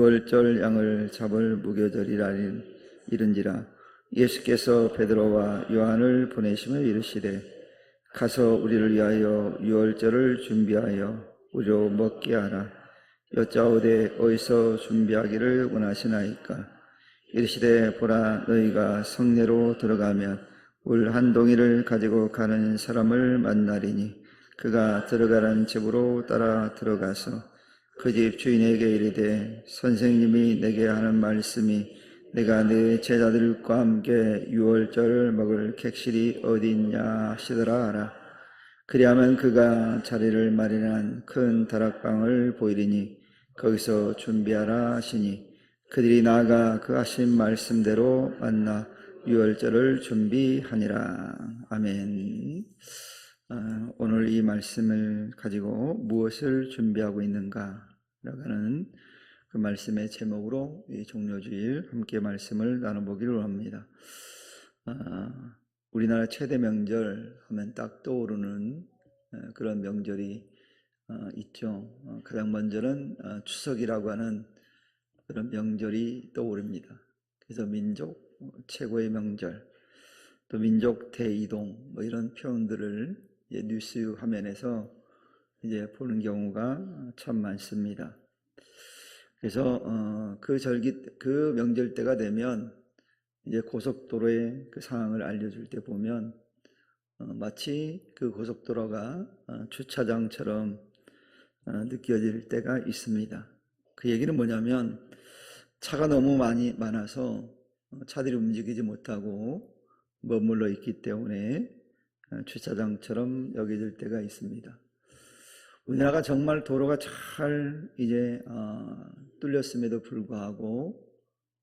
유월절 양을 잡을 무교절이라 이른지라. 예수께서 베드로와 요한을 보내시며 이르시되 가서 우리를 위하여 유월절을 준비하여 우리로 먹게 하라. 여짜오되 어디서 준비하기를 원하시나이까. 이르시되 보라, 너희가 성내로 들어가면 물 한 동이를 가지고 가는 사람을 만나리니 그가 들어가는 집으로 따라 들어가서 그 집 주인에게 이르되 선생님이 내게 하는 말씀이 내가 네 제자들과 함께 유월절을 먹을 객실이 어디 있냐 하시더라 하라. 그리하면 그가 자리를 마련한 큰 다락방을 보이리니 거기서 준비하라 하시니 그들이 나아가 그 하신 말씀대로 만나 유월절을 준비하니라. 아멘. 오늘 이 말씀을 가지고 무엇을 준비하고 있는가 라고 하는 그 말씀의 제목으로 이 종료주일 함께 말씀을 나눠보기로 합니다. 우리나라 최대 명절 하면 딱 떠오르는 그런 명절이 있죠. 가장 먼저는 추석이라고 하는 그런 명절이 떠오릅니다. 그래서 민족 최고의 명절, 또 민족 대이동 뭐 이런 표현들을 뉴스 화면에서 이제 보는 경우가 참 많습니다. 그래서 그 명절 때가 되면 이제 고속도로의 그 상황을 알려줄 때 보면 마치 그 고속도로가 주차장처럼 느껴질 때가 있습니다. 그 얘기는 뭐냐면 차가 너무 많아서 차들이 움직이지 못하고 머물러 있기 때문에 주차장처럼 여겨질 때가 있습니다. 우리나라가 정말 도로가 잘 이제 뚫렸음에도 불구하고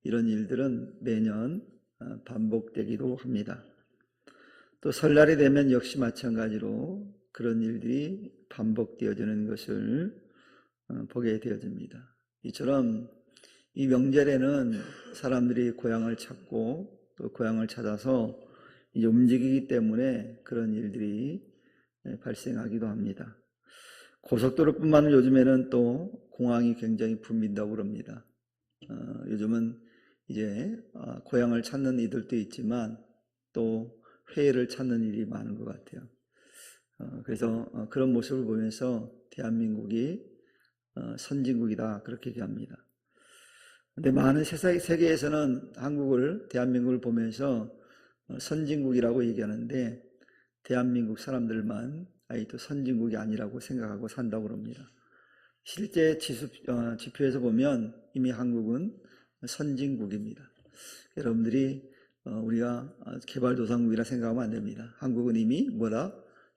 이런 일들은 매년 반복되기도 합니다. 또 설날이 되면 역시 마찬가지로 그런 일들이 반복되어지는 것을 보게 되어집니다. 이처럼 이 명절에는 사람들이 고향을 찾고 또 고향을 찾아서 이제 움직이기 때문에 그런 일들이 발생하기도 합니다. 고속도로뿐만 아니라 요즘에는 또 공항이 굉장히 붐빈다고 그럽니다. 요즘은 이제 고향을 찾는 이들도 있지만 또 회의를 찾는 일이 많은 것 같아요. 그래서 그런 모습을 보면서 대한민국이 선진국이다 그렇게 얘기합니다. 근데 많은 세계에서는 대한민국을 보면서 선진국이라고 얘기하는데 대한민국 사람들만 아직도 선진국이 아니라고 생각하고 산다고 그럽니다. 실제 지표에서 보면 이미 한국은 선진국입니다. 여러분들이 우리가 개발도상국이라 생각하면 안 됩니다. 한국은 이미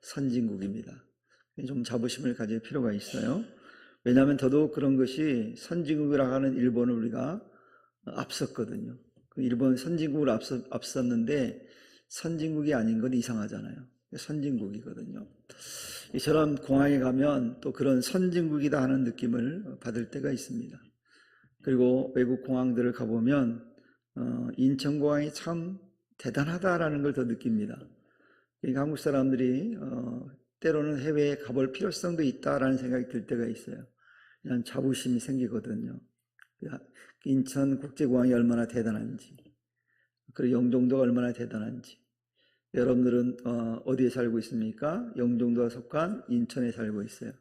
선진국입니다. 좀 자부심을 가질 필요가 있어요. 왜냐하면 더더욱 그런 것이 선진국이라고 하는 일본을 우리가 앞섰거든요. 일본 선진국을 앞섰는데 선진국이 아닌 건 이상하잖아요. 선진국이거든요. 이처럼 공항에 가면 또 그런 선진국이다 하는 느낌을 받을 때가 있습니다. 그리고 외국 공항들을 가보면 인천공항이 참 대단하다라는 걸 더 느낍니다. 그러니까 한국 사람들이 때로는 해외에 가볼 필요성도 있다라는 생각이 들 때가 있어요. 그냥 자부심이 생기거든요. 인천국제공항이 얼마나 대단한지, 그리고 영종도가 얼마나 대단한지. 여러분들은 어디에 살고 있습니까? 영종도가 속한 인천에 살고 있어요.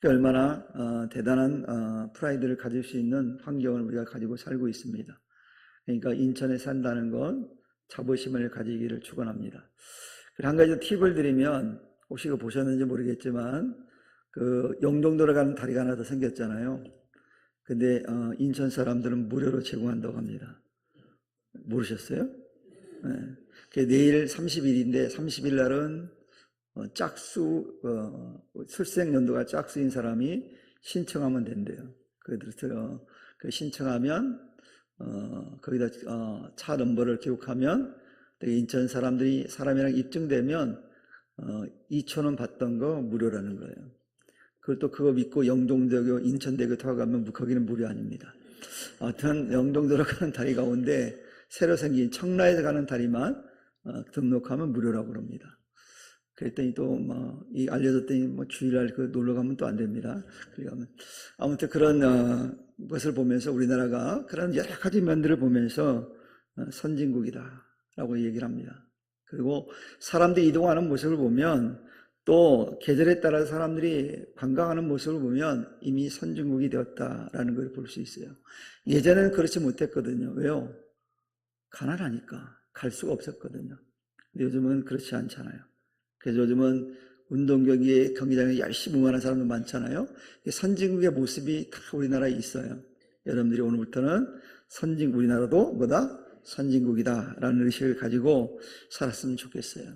얼마나 대단한 프라이드를 가질 수 있는 환경을 우리가 가지고 살고 있습니다. 그러니까 인천에 산다는 건 자부심을 가지기를 축원합니다. 한 가지 팁을 드리면, 혹시 그거 보셨는지 모르겠지만 그 영종도로 가는 다리가 하나 더 생겼잖아요. 근데 인천 사람들은 무료로 제공한다고 합니다. 모르셨어요? 네. 내일 30일인데 30일 날은 출생 연도가 짝수인 사람이 신청하면 된대요. 그래서 신청하면 거기다 차 넘버를 기록하면 인천 사람이랑 입증되면 2,000원 받던 거 무료라는 거예요. 그리고 또 그거 믿고 영종대교, 인천대교 타고 가면 거기는 무료 아닙니다. 하여튼 영종도로 가는 다리 가운데 새로 생긴 청라에서 가는 다리만 등록하면 무료라고 그럽니다. 그랬더니 또 알려줬더니 주일날 놀러 가면 또 안 됩니다. 그러면 아무튼 그런 것을 보면서 우리나라가 그런 여러 가지 면들을 보면서 선진국이다라고 얘기를 합니다. 그리고 사람들이 이동하는 모습을 보면 또 계절에 따라 사람들이 관광하는 모습을 보면 이미 선진국이 되었다라는 걸 볼 수 있어요. 예전에는 그렇지 못했거든요. 왜요? 가난하니까 갈 수가 없었거든요. 요즘은 그렇지 않잖아요. 그래서 요즘은 운동 경기장에 열심히 응원하는 사람도 많잖아요. 선진국의 모습이 다 우리나라에 있어요. 여러분들이 오늘부터는 우리나라도 선진국이다라는 의식을 가지고 살았으면 좋겠어요.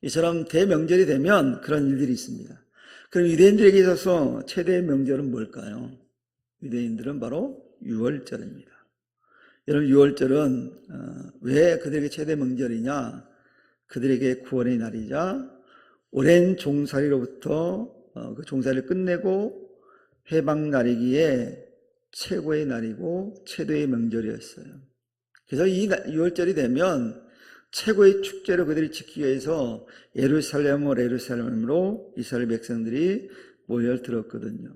이처럼 대명절이 되면 그런 일들이 있습니다. 그럼 유대인들에게 있어서 최대의 명절은 뭘까요? 유대인들은 바로 유월절입니다. 여러분, 유월절은 왜 그들에게 최대 명절이냐? 그들에게 구원의 날이자 오랜 종살이로부터 그 종살이를 끝내고 회방날이기에 최고의 날이고 최대의 명절이었어요. 그래서 이 유월절이 되면 최고의 축제로 그들이 지키기 위해서 예루살렘으로 이스라엘 백성들이 모여들었거든요.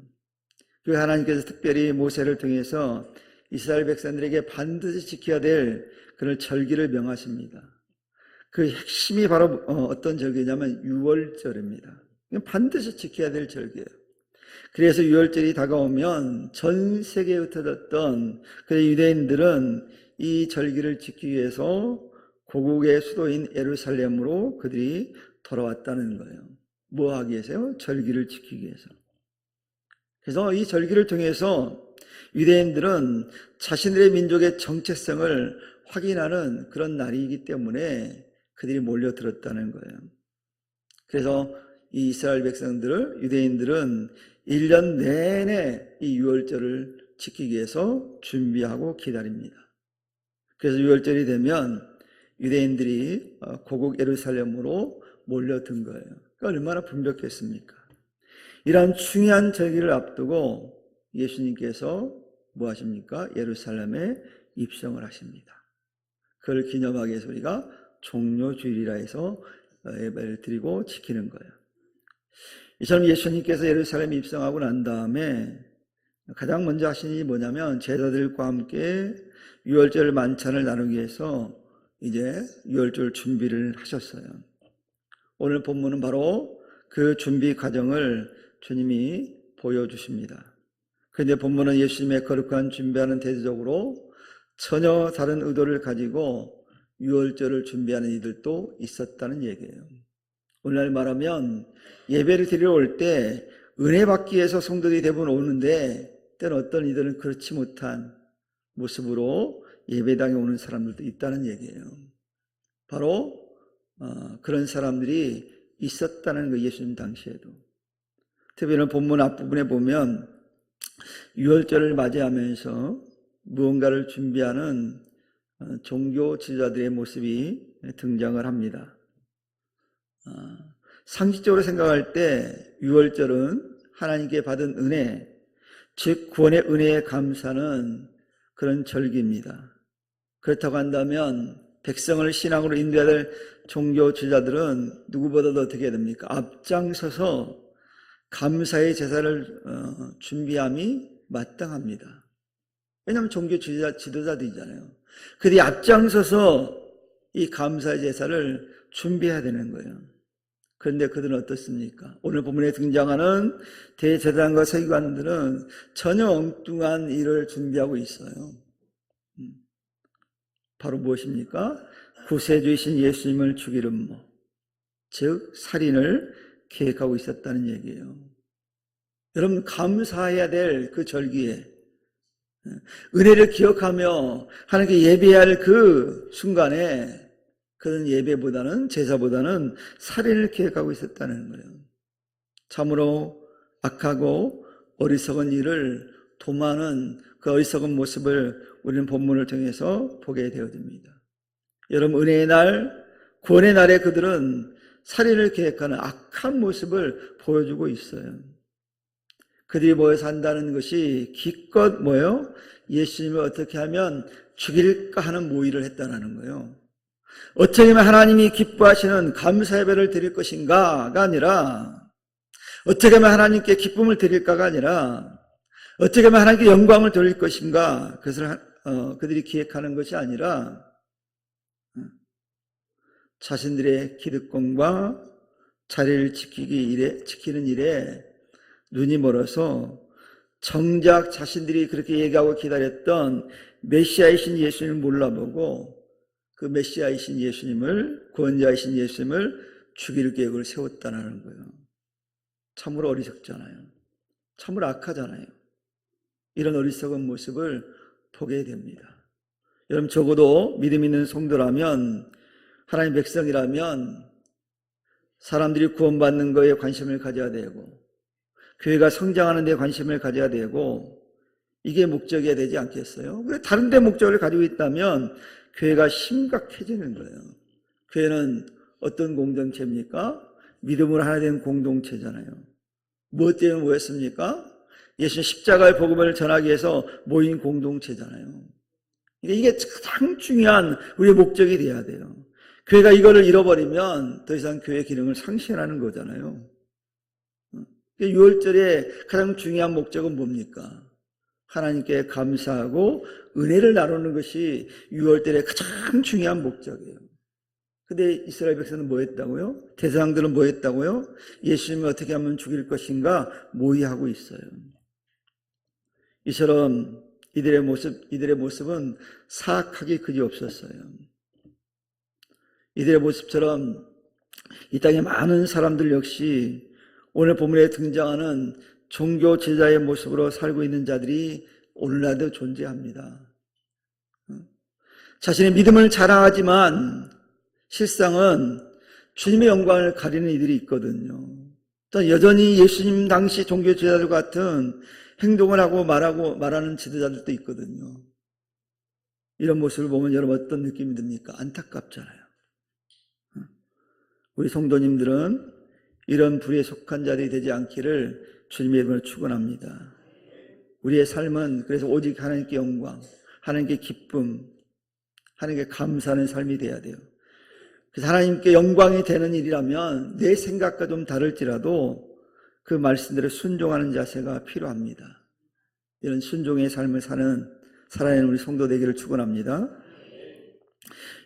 그 하나님께서 특별히 모세를 통해서 이스라엘 백성들에게 반드시 지켜야 될 그런 절기를 명하십니다. 그 핵심이 바로 어떤 절기냐면 유월절입니다. 반드시 지켜야 될 절기예요. 그래서 유월절이 다가오면 전 세계에 흩어졌던 그 유대인들은 이 절기를 지키기 위해서 고국의 수도인 예루살렘으로 그들이 돌아왔다는 거예요. 뭐 하기 위해서요? 절기를 지키기 위해서. 그래서 이 절기를 통해서 유대인들은 자신들의 민족의 정체성을 확인하는 그런 날이기 때문에 그들이 몰려들었다는 거예요. 그래서 이 이스라엘 백성들을 유대인들은 1년 내내 이 유월절을 지키기 위해서 준비하고 기다립니다. 그래서 유월절이 되면 유대인들이 고국 예루살렘으로 몰려든 거예요. 그러니까 얼마나 분벽했습니까? 이러한 중요한 절기를 앞두고 예수님께서 뭐 하십니까? 예루살렘에 입성을 하십니다. 그걸 기념하기 위해서 우리가 종료주일이라 해서 예배를 드리고 지키는 거예요. 이처럼 예수님께서 예루살렘에 입성하고 난 다음에 가장 먼저 하신 일이 뭐냐면 제자들과 함께 유월절 만찬을 나누기 위해서 이제 유월절 준비를 하셨어요. 오늘 본문은 바로 그 준비 과정을 주님이 보여주십니다. 그런데 본문은 예수님의 거룩한 준비하는 대조적으로 전혀 다른 의도를 가지고 유월절을 준비하는 이들도 있었다는 얘기예요. 오늘날 말하면 예배를 드리러 올 때 은혜 받기 위해서 성도들이 대부분 오는데 때는 어떤 이들은 그렇지 못한 모습으로 예배당에 오는 사람들도 있다는 얘기예요. 바로 그런 사람들이 있었다는 거, 예수님 당시에도. 특별히 본문 앞부분에 보면 유월절을 맞이하면서 무언가를 준비하는 종교 지도자들의 모습이 등장을 합니다. 상식적으로 생각할 때 유월절은 하나님께 받은 은혜, 즉 구원의 은혜에 감사하는 그런 절기입니다. 그렇다고 한다면 백성을 신앙으로 인도해야 될 종교 지도자들은 누구보다도 어떻게 해야 됩니까? 앞장서서 감사의 제사를 준비함이 마땅합니다. 왜냐하면 종교 지도자들이잖아요. 그들이 앞장서서 이 감사의 제사를 준비해야 되는 거예요. 그런데 그들은 어떻습니까? 오늘 본문에 등장하는 대제사장과 서기관들은 전혀 엉뚱한 일을 준비하고 있어요. 바로 무엇입니까? 구세주이신 예수님을 죽일 음모, 즉 살인을 계획하고 있었다는 얘기예요. 여러분, 감사해야 될 그 절기에 은혜를 기억하며 하나님께 예배해야 할 그 순간에 그런 예배보다는, 제사보다는 살인을 계획하고 있었다는 거예요. 참으로 악하고 어리석은 일을 도모하는 그 어리석은 모습을 우리는 본문을 통해서 보게 되어집니다. 여러분, 은혜의 날, 구원의 날에 그들은 살인을 계획하는 악한 모습을 보여주고 있어요. 그들이 모여서 한다는 것이 기껏 예수님을 어떻게 하면 죽일까 하는 모의를 했다는 거예요. 어떻게 하면 하나님이 기뻐하시는 감사 예배를 드릴 것인가가 아니라, 어떻게 하면 하나님께 기쁨을 드릴까가 아니라, 어떻게 하면 하나님께 영광을 돌릴 것인가, 그것을 그들이 기획하는 것이 아니라 자신들의 기득권과 자리를 지키는 일에 눈이 멀어서 정작 자신들이 그렇게 얘기하고 기다렸던 메시아이신 예수님을 몰라보고 그 메시아이신 예수님을, 구원자이신 예수님을 죽일 계획을 세웠다는 거예요. 참으로 어리석잖아요. 참으로 악하잖아요. 이런 어리석은 모습을 보게 됩니다. 여러분, 적어도 믿음 있는 성도라면, 하나님의 백성이라면 사람들이 구원받는 것에 관심을 가져야 되고, 교회가 성장하는 데 관심을 가져야 되고, 이게 목적이어야 되지 않겠어요? 그래, 다른 데 목적을 가지고 있다면 교회가 심각해지는 거예요. 교회는 어떤 공동체입니까? 믿음으로 하나 된 공동체잖아요. 무엇 때문에 모였습니까? 예수님 십자가의 복음을 전하기 위해서 모인 공동체잖아요. 이게 가장 중요한 우리의 목적이 돼야 돼요. 교회가 이거를 잃어버리면 더 이상 교회 기능을 상실하는 거잖아요. 6월절의 가장 중요한 목적은 뭡니까? 하나님께 감사하고 은혜를 나누는 것이 6월절의 가장 중요한 목적이에요. 근데 이스라엘 백성은 뭐 했다고요? 대제사장들은 뭐 했다고요? 예수님을 어떻게 하면 죽일 것인가 모의하고 있어요. 이처럼 이들의 모습은 사악하기 그지없었어요. 이들의 모습처럼 이 땅의 많은 사람들 역시 오늘 본문에 등장하는 종교 제자의 모습으로 살고 있는 자들이 오늘날도 존재합니다. 자신의 믿음을 자랑하지만 실상은 주님의 영광을 가리는 이들이 있거든요. 또 여전히 예수님 당시 종교 제자들 같은 행동을 하고 말하는 지도자들도 있거든요. 이런 모습을 보면 여러분 어떤 느낌이 듭니까? 안타깝잖아요. 우리 성도님들은 이런 불의에 속한 자들이 되지 않기를 주님의 이름으로 축원합니다. 우리의 삶은 그래서 오직 하나님께 영광, 하나님께 기쁨, 하나님께 감사하는 삶이 돼야 돼요. 그래서 하나님께 영광이 되는 일이라면 내 생각과 좀 다를지라도 그 말씀대로 순종하는 자세가 필요합니다. 이런 순종의 삶을 살아내는 우리 성도 되기를 축원합니다.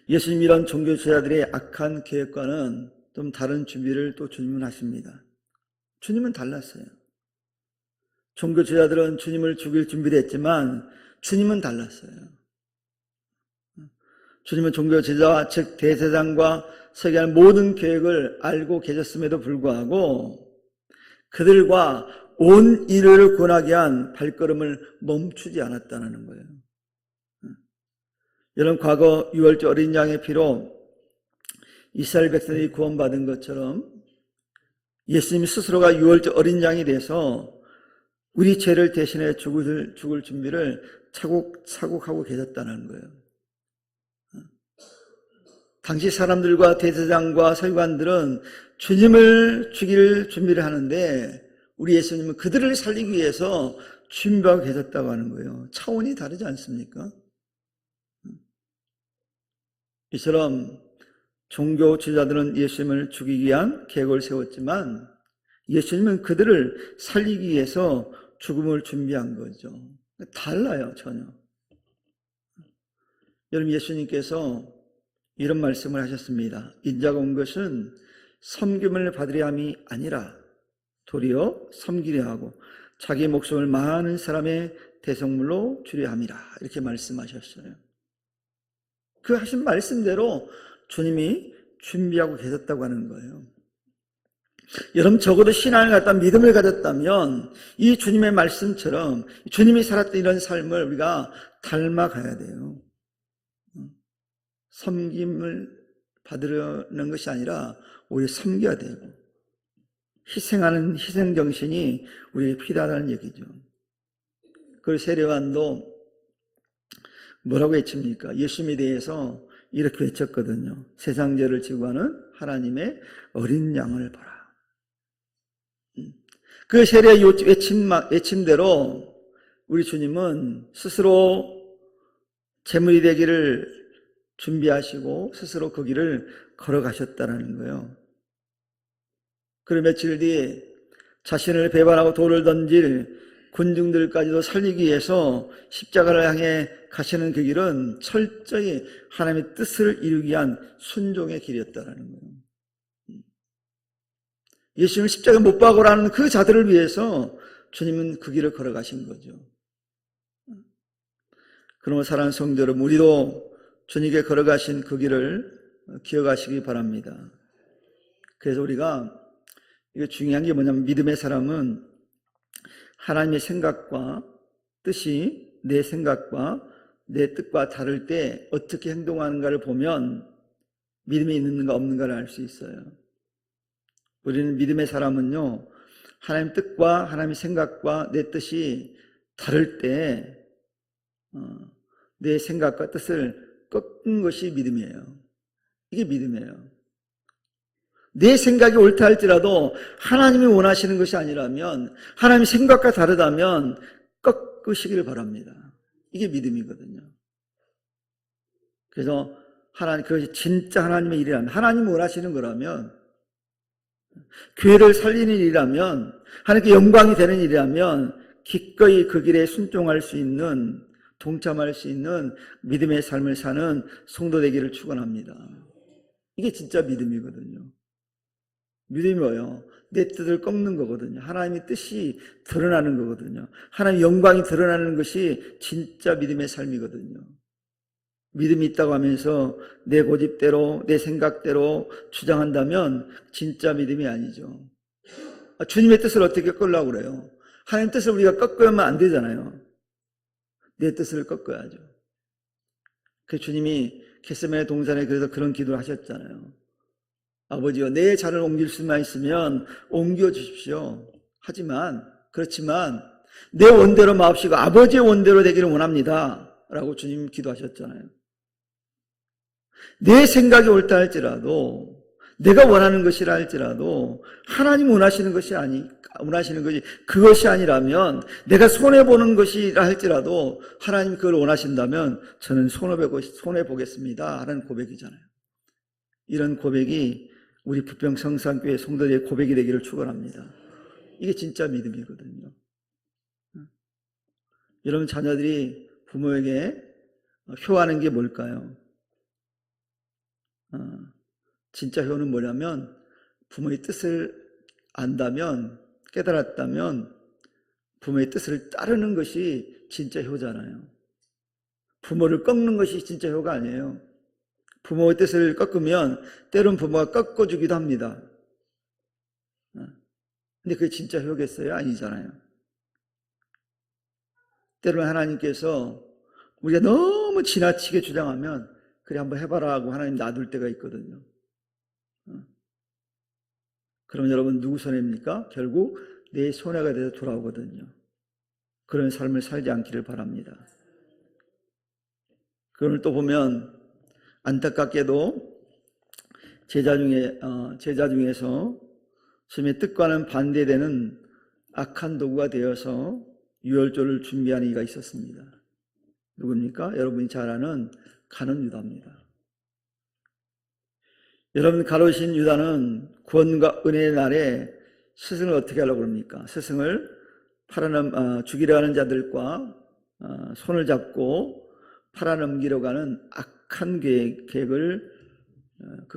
예수님 이런 종교 제자들의 악한 계획과는 좀 다른 준비를 또 주님은 하십니다. 주님은 달랐어요. 종교 제자들은 주님을 죽일 준비를 했지만 주님은 달랐어요. 주님은 종교 제자와 즉 대제사장과 설계하는 모든 계획을 알고 계셨음에도 불구하고 그들과 온 인류를 권하게 한 발걸음을 멈추지 않았다는 거예요. 여러분, 과거 6월절 어린 양의 피로 이스라엘 백성이 구원받은 것처럼 예수님 스스로가 6월절 어린 양이 돼서 우리 죄를 대신해 죽을 준비를 차곡차곡하고 계셨다는 거예요. 당시 사람들과 대제사장과 서기관들은 주님을 죽일 준비를 하는데 우리 예수님은 그들을 살리기 위해서 준비하고 계셨다고 하는 거예요. 차원이 다르지 않습니까? 이처럼 종교 지도자들은 예수님을 죽이기 위한 계획을 세웠지만 예수님은 그들을 살리기 위해서 죽음을 준비한 거죠. 달라요, 전혀. 여러분, 예수님께서 이런 말씀을 하셨습니다. 인자가 온 것은 섬김을 받으려 함이 아니라 도리어 섬기려 하고 자기 목숨을 많은 사람의 대성물로 주려 함이라, 이렇게 말씀하셨어요. 그 하신 말씀대로 주님이 준비하고 계셨다고 하는 거예요. 여러분, 적어도 신앙을 갖다 믿음을 가졌다면 이 주님의 말씀처럼 주님이 살았던 이런 삶을 우리가 닮아가야 돼요. 섬김을 받으려는 것이 아니라 오히려 섬겨야 되고 희생하는 희생정신이 우리에게 필요하다는 얘기죠. 그리고 세례요한도 뭐라고 외칩니까? 예수님에 대해서 이렇게 외쳤거든요. 세상 죄를 지고 가는 하나님의 어린 양을 보라. 그 세례 외침대로 우리 주님은 스스로 제물이 되기를 준비하시고 스스로 그 길을 걸어가셨다라는 거예요. 그리고 며칠 뒤에 자신을 배반하고 돌을 던질 군중들까지도 살리기 위해서 십자가를 향해 가시는 그 길은 철저히 하나님의 뜻을 이루기 위한 순종의 길이었다라는 거예요. 예수님을 십자가에 못 박으라는 그 자들을 위해서 주님은 그 길을 걸어가신 거죠. 그러므로 사랑하는 성도 여러분, 우리도 주님께 걸어가신 그 길을 기억하시기 바랍니다. 그래서 우리가 이게 중요한 게 뭐냐면, 믿음의 사람은 하나님의 생각과 뜻이 내 생각과 내 뜻과 다를 때 어떻게 행동하는가를 보면 믿음이 있는가 없는가를 알 수 있어요. 우리는 믿음의 사람은요, 하나님 뜻과 하나님의 생각과 내 뜻이 다를 때 내 생각과 뜻을 꺾는 것이 믿음이에요. 이게 믿음이에요. 내 생각이 옳다 할지라도 하나님이 원하시는 것이 아니라면, 하나님의 생각과 다르다면 꺾으시기를 바랍니다. 이게 믿음이거든요. 그래서 그것이 진짜 하나님의 일이라면, 하나님이 원하시는 거라면, 교회를 살리는 일이라면, 하나님께 영광이 되는 일이라면 기꺼이 그 길에 순종할 수 있는, 동참할 수 있는 믿음의 삶을 사는 성도 되기를 축원합니다. 이게 진짜 믿음이거든요. 믿음이 뭐예요? 내 뜻을 꺾는 거거든요. 하나님의 뜻이 드러나는 거거든요. 하나님의 영광이 드러나는 것이 진짜 믿음의 삶이거든요. 믿음이 있다고 하면서 내 고집대로, 내 생각대로 주장한다면 진짜 믿음이 아니죠. 주님의 뜻을 어떻게 꺾으려고 그래요? 하나님의 뜻을 우리가 꺾으면 안 되잖아요. 내 뜻을 꺾어야죠. 그 주님이 겟세마네 동산에 그래서 그런 기도를 하셨잖아요. 아버지여, 내 잔을 옮길 수만 있으면 옮겨 주십시오. 그렇지만 내 원대로 마옵시고 아버지의 원대로 되기를 원합니다 라고 주님 기도하셨잖아요. 내 생각이 옳다 할지라도, 내가 원하는 것이라 할지라도 하나님 원하시는 것이 그것이 아니라면, 내가 손해보는 것이라 할지라도 하나님 그걸 원하신다면 저는 손해보겠습니다 하는 고백이잖아요. 이런 고백이 우리 부평 성산교회 성도들의 고백이 되기를 축원합니다. 이게 진짜 믿음이거든요. 여러분, 자녀들이 부모에게 효하는 게 뭘까요? 진짜 효는 뭐냐면, 부모의 뜻을 안다면, 깨달았다면 부모의 뜻을 따르는 것이 진짜 효잖아요. 부모를 꺾는 것이 진짜 효가 아니에요. 부모의 뜻을 꺾으면 때론 부모가 꺾어주기도 합니다. 근데 그게 진짜 효겠어요? 아니잖아요. 때론 하나님께서 우리가 너무 지나치게 주장하면 그래 한번 해봐라 하고 하나님 놔둘 때가 있거든요. 그럼 여러분 누구 손해입니까? 결국 내 손해가 돼서 돌아오거든요. 그런 삶을 살지 않기를 바랍니다. 그걸 또 보면 안타깝게도 제자 중에서 주님의 뜻과는 반대되는 악한 도구가 되어서 유월절을 준비하는 이가 있었습니다. 누굽니까? 여러분이 잘 아는 가룟 유다입니다. 여러분, 가로신 유다는 구원과 은혜의 날에 스승을 어떻게 하려고 합니까? 스승을 죽이려 하는 자들과 손을 잡고 팔아넘기려고 하는 악한 계획을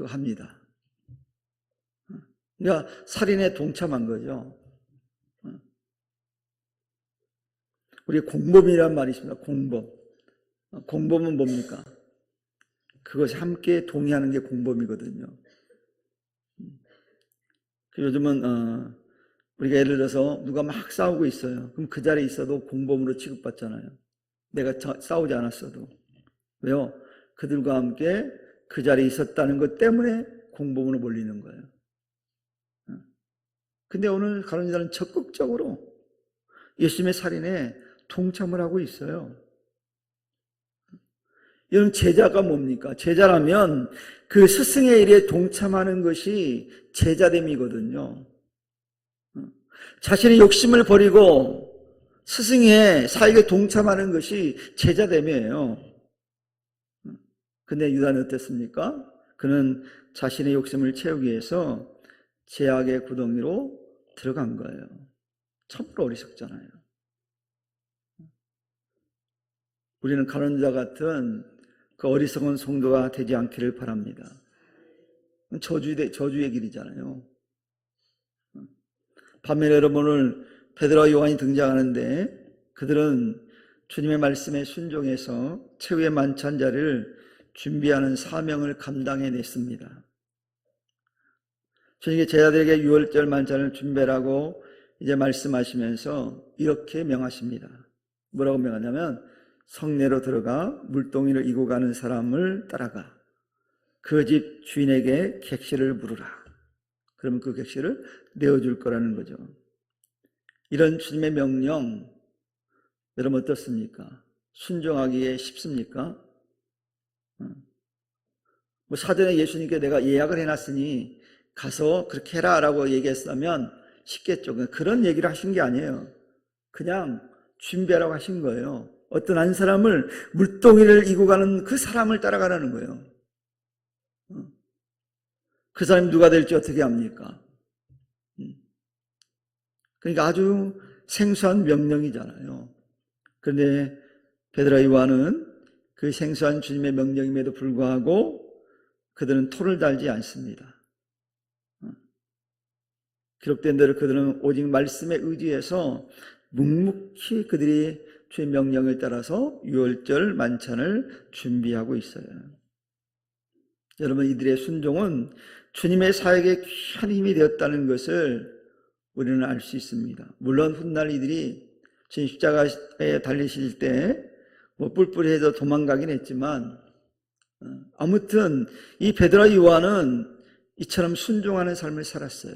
합니다. 그러니까 살인에 동참한 거죠. 우리 공범이란 말이 있습니다. 공범. 공범은 뭡니까? 그것이 함께 동의하는 게 공범이거든요. 요즘은 우리가 예를 들어서 누가 막 싸우고 있어요. 그럼 그 자리에 있어도 공범으로 취급받잖아요. 내가 싸우지 않았어도. 왜요? 그들과 함께 그 자리에 있었다는 것 때문에 공범으로 몰리는 거예요. 근데 오늘 가룟 유다는 적극적으로 예수님의 살인에 동참을 하고 있어요. 여러분, 제자가 뭡니까? 제자라면 그 스승의 일에 동참하는 것이 제자됨이거든요. 자신의 욕심을 버리고 스승의 사역에 동참하는 것이 제자됨이에요. 근데 유다는 어땠습니까? 그는 자신의 욕심을 채우기 위해서 제약의 구덩이로 들어간 거예요. 참으로 어리석잖아요. 우리는 가론유다 같은 그 어리석은 성도가 되지 않기를 바랍니다. 저주의 길이잖아요. 반면에 여러분, 오늘 베드로와 요한이 등장하는데 그들은 주님의 말씀에 순종해서 최후의 만찬 자리를 준비하는 사명을 감당해냈습니다. 주님께 제자들에게 유월절 만찬을 준비하라고 이제 말씀하시면서 이렇게 명하십니다. 뭐라고 명하냐면 성내로 들어가 물동이를 이고 가는 사람을 따라가 그 집 주인에게 객실을 물으라. 그러면 그 객실을 내어줄 거라는 거죠. 이런 주님의 명령 여러분 어떻습니까? 순종하기에 쉽습니까? 뭐 사전에 예수님께 내가 예약을 해놨으니 가서 그렇게 해라 라고 얘기했다면 쉽겠죠. 그런 얘기를 하신 게 아니에요. 그냥 준비하라고 하신 거예요. 어떤 한 사람을 물동이를 이고 가는 그 사람을 따라가라는 거예요. 그 사람이 누가 될지 어떻게 압니까? 그러니까 아주 생소한 명령이잖아요. 그런데 베드로와 요한은 그 생소한 주님의 명령임에도 불구하고 그들은 토를 달지 않습니다. 기록된 대로 그들은 오직 말씀에 의지해서 묵묵히 그들이 주의 명령을 따라서 유월절 만찬을 준비하고 있어요. 여러분, 이들의 순종은 주님의 사역에 귀한 힘이 되었다는 것을 우리는 알 수 있습니다. 물론 훗날 이들이 주님 십자가에 달리실 때 뿔뿔이해서 도망가긴 했지만 아무튼 이 베드로와 요한은 이처럼 순종하는 삶을 살았어요.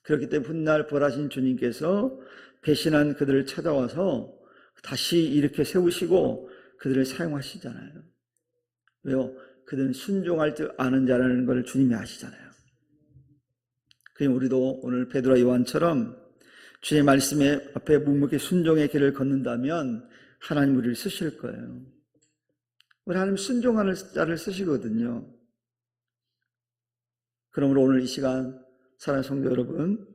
그렇기 때문에 훗날 부활하신 주님께서 배신한 그들을 찾아와서 다시 이렇게 세우시고 그들을 사용하시잖아요. 왜요? 그들은 순종할 줄 아는 자라는 걸 주님이 아시잖아요. 그럼 우리도 오늘 베드로와 요한처럼 주의 말씀에 앞에 묵묵히 순종의 길을 걷는다면 하나님 우리를 쓰실 거예요. 우리 하나님 순종하는 자를 쓰시거든요. 그러므로 오늘 이 시간 사랑하는 성도 여러분,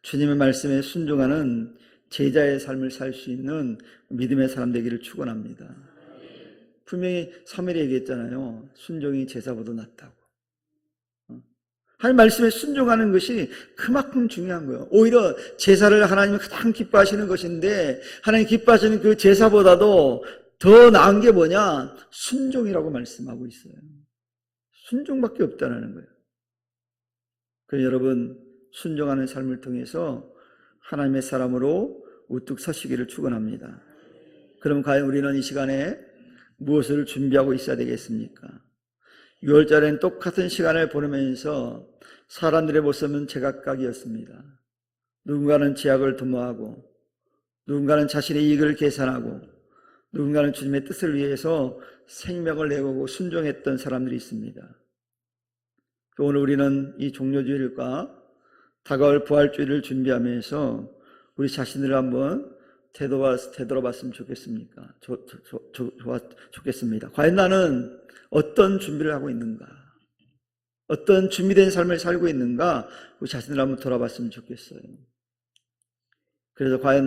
주님의 말씀에 순종하는 제자의 삶을 살 수 있는 믿음의 사람 되기를 축원합니다. 분명히 사무엘이 얘기했잖아요. 순종이 제사보다 낫다고. 하나님 말씀에 순종하는 것이 그만큼 중요한 거예요. 오히려 제사를 하나님이 가장 기뻐하시는 것인데 하나님 기뻐하시는 그 제사보다도 더 나은 게 뭐냐? 순종이라고 말씀하고 있어요. 순종밖에 없다는 거예요. 그래서 여러분, 순종하는 삶을 통해서 하나님의 사람으로 우뚝 서시기를 축원합니다. 그럼 과연 우리는 이 시간에 무엇을 준비하고 있어야 되겠습니까? 6월달에는 똑같은 시간을 보내면서 사람들의 모습은 제각각이었습니다. 누군가는 제약을 도모하고, 누군가는 자신의 이익을 계산하고, 누군가는 주님의 뜻을 위해서 생명을 내보고 순종했던 사람들이 있습니다. 오늘 우리는 이 종료주일과 다가올 부활주일을 준비하면서 우리 자신을 한번 되돌아봤으면 좋겠습니다. 과연 나는 어떤 준비를 하고 있는가? 어떤 준비된 삶을 살고 있는가? 우리 자신을 한번 돌아봤으면 좋겠어요. 그래서 과연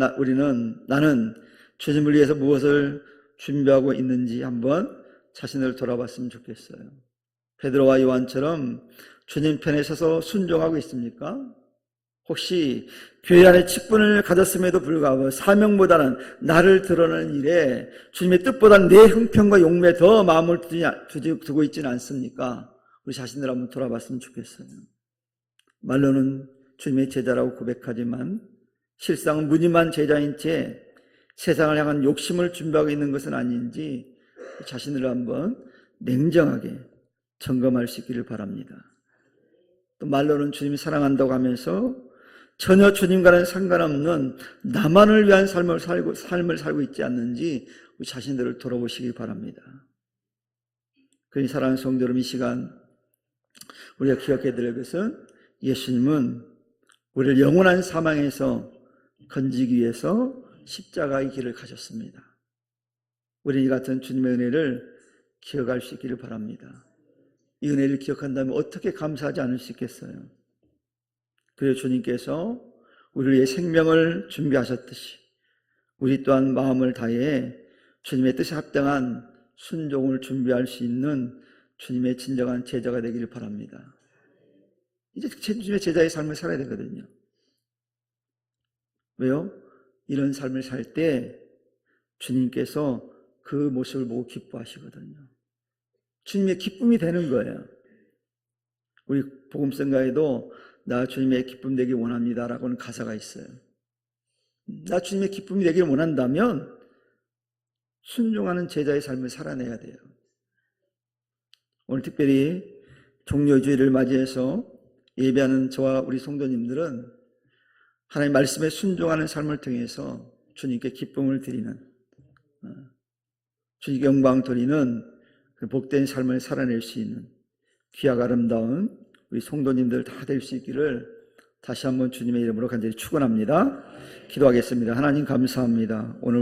나는 주님을 위해서 무엇을 준비하고 있는지 한번 자신을 돌아봤으면 좋겠어요. 베드로와 요한처럼 주님 편에 서서 순종하고 있습니까? 혹시 교회 안에 직분을 가졌음에도 불구하고 사명보다는 나를 드러내는 일에 주님의 뜻보다는 내 형편과 욕심에 더 마음을 두고 있지는 않습니까? 우리 자신들 한번 돌아봤으면 좋겠어요. 말로는 주님의 제자라고 고백하지만 실상은 무늬만 제자인 채 세상을 향한 욕심을 준비하고 있는 것은 아닌지 자신을 한번 냉정하게 점검할 수 있기를 바랍니다. 또 말로는 주님이 사랑한다고 하면서 전혀 주님과는 상관없는 나만을 위한 삶을 살고 있지 않는지 우리 자신들을 돌아보시기 바랍니다. 그러니 사랑하는 성도 여러분, 이 시간 우리가 기억해야 될 것은 예수님은 우리를 영원한 사망에서 건지기 위해서 십자가의 길을 가셨습니다. 우리 이 같은 주님의 은혜를 기억할 수 있기를 바랍니다. 이 은혜를 기억한다면 어떻게 감사하지 않을 수 있겠어요? 그래서 주님께서 우리를 위해 생명을 준비하셨듯이 우리 또한 마음을 다해 주님의 뜻에 합당한 순종을 준비할 수 있는 주님의 진정한 제자가 되기를 바랍니다. 이제 주님의 제자의 삶을 살아야 되거든요. 왜요? 이런 삶을 살 때 주님께서 그 모습을 보고 기뻐하시거든요. 주님의 기쁨이 되는 거예요. 우리 복음성가에도 나 주님의 기쁨 되길 원합니다 라고는 가사가 있어요. 나 주님의 기쁨이 되길 원한다면 순종하는 제자의 삶을 살아내야 돼요. 오늘 특별히 종료주일을 맞이해서 예배하는 저와 우리 성도님들은 하나님의 말씀에 순종하는 삶을 통해서 주님께 기쁨을 드리는, 주님께 영광 돌리는 그 복된 삶을 살아낼 수 있는 귀하고 아름다운 우리 성도님들 다 될 수 있기를 다시 한번 주님의 이름으로 간절히 축원합니다. 기도하겠습니다. 하나님 감사합니다. 오늘